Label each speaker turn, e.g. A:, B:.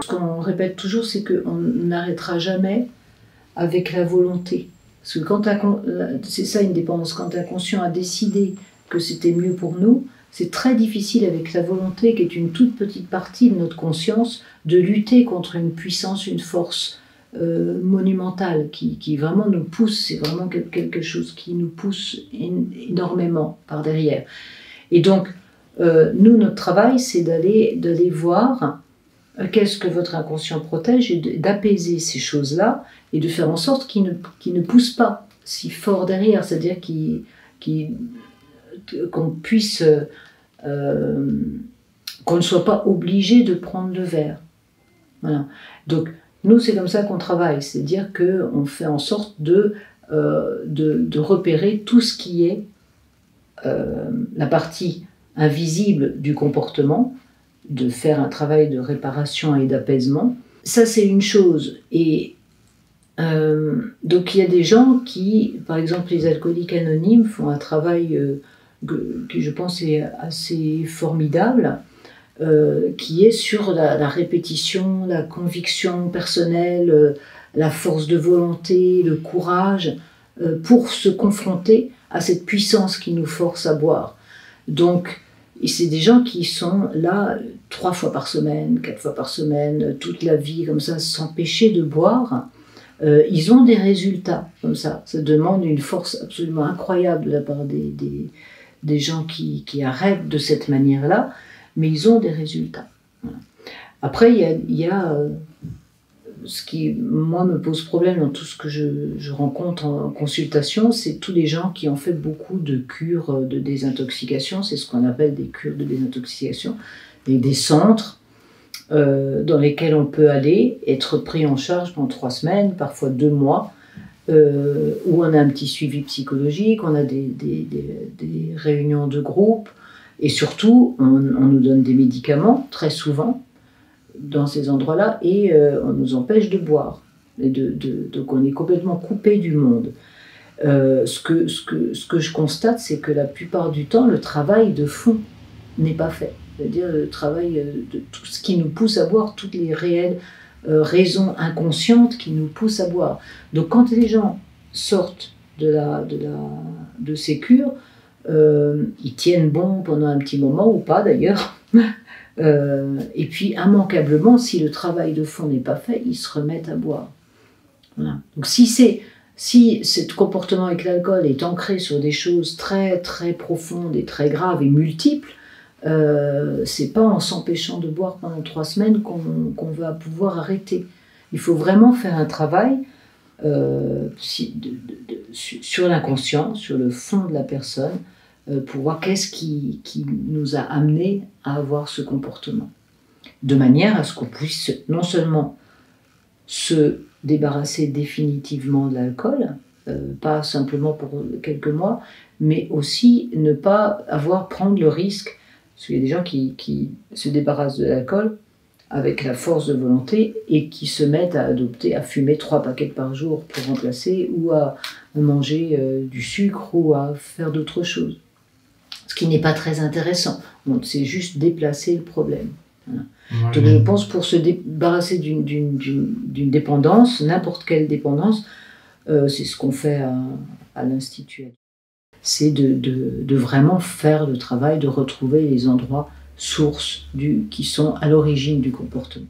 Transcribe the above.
A: Ce qu'on répète toujours, c'est qu'on n'arrêtera jamais avec la volonté. Parce que c'est ça une dépendance, quand l'inconscient a décidé que c'était mieux pour nous, c'est très difficile avec la volonté, qui est une toute petite partie de notre conscience, de lutter contre une puissance, une force monumentale qui vraiment nous pousse. C'est vraiment quelque chose qui nous pousse énormément par derrière. Et donc, nous, notre travail, c'est d'aller voir qu'est-ce que votre inconscient protège et d'apaiser ces choses-là et de faire en sorte qu'ils ne poussent pas si fort derrière, c'est-à-dire qu'on puisse, qu'on ne soit pas obligé de prendre le verre. Voilà. Donc, nous, c'est comme ça qu'on travaille, c'est-à-dire qu'on fait en sorte de repérer tout ce qui est la partie invisible du comportement, de faire un travail de réparation et d'apaisement. Ça, c'est une chose. Et donc, il y a des gens qui, par exemple, les alcooliques anonymes, font un travail qui, je pense, est assez formidable, qui est sur la répétition, la conviction personnelle, la force de volonté, le courage, pour se confronter à cette puissance qui nous force à boire. Donc, c'est des gens qui sont là 3 fois par semaine, 4 fois par semaine, toute la vie, comme ça, s'empêcher de boire. Ils ont des résultats comme ça. Ça demande une force absolument incroyable de la part des gens qui arrêtent de cette manière-là, mais ils ont des résultats. Voilà. Après, il y a ce qui, moi, me pose problème dans tout ce que je rencontre en consultation, c'est tous les gens qui ont fait beaucoup de cures de désintoxication. C'est ce qu'on appelle des cures de désintoxication, et des centres dans lesquels on peut aller, être pris en charge pendant 3 semaines, parfois 2 mois, où on a un petit suivi psychologique, on a des réunions de groupe, et surtout, on nous donne des médicaments, très souvent, dans ces endroits-là, et on nous empêche de boire. Et donc on est complètement coupé du monde. Ce que je constate, c'est que la plupart du temps, le travail de fond n'est pas fait. C'est-à-dire le travail de tout ce qui nous pousse à boire, toutes les réelles raisons inconscientes qui nous poussent à boire. Donc quand les gens sortent de ces cures, ils tiennent bon pendant un petit moment, ou pas d'ailleurs, et puis immanquablement, si le travail de fond n'est pas fait, ils se remettent à boire. Voilà. Donc si ce comportement avec l'alcool est ancré sur des choses très très profondes et très graves et multiples, c'est pas en s'empêchant de boire pendant 3 semaines qu'on va pouvoir arrêter. Il faut vraiment faire un travail sur l'inconscient, sur le fond de la personne, pour voir qu'est-ce qui nous a amené à avoir ce comportement. De manière à ce qu'on puisse non seulement se débarrasser définitivement de l'alcool, pas simplement pour quelques mois, mais aussi ne pas prendre le risque, parce qu'il y a des gens qui se débarrassent de l'alcool avec la force de volonté et qui se mettent à fumer 3 paquets par jour pour remplacer, ou à manger du sucre, ou à faire d'autres choses. Ce qui n'est pas très intéressant. C'est juste déplacer le problème. Voilà. Ouais. Donc je pense pour se débarrasser d'une dépendance, n'importe quelle dépendance, c'est ce qu'on fait à l'Institut. C'est de vraiment faire le travail de retrouver les endroits sources qui sont à l'origine du comportement.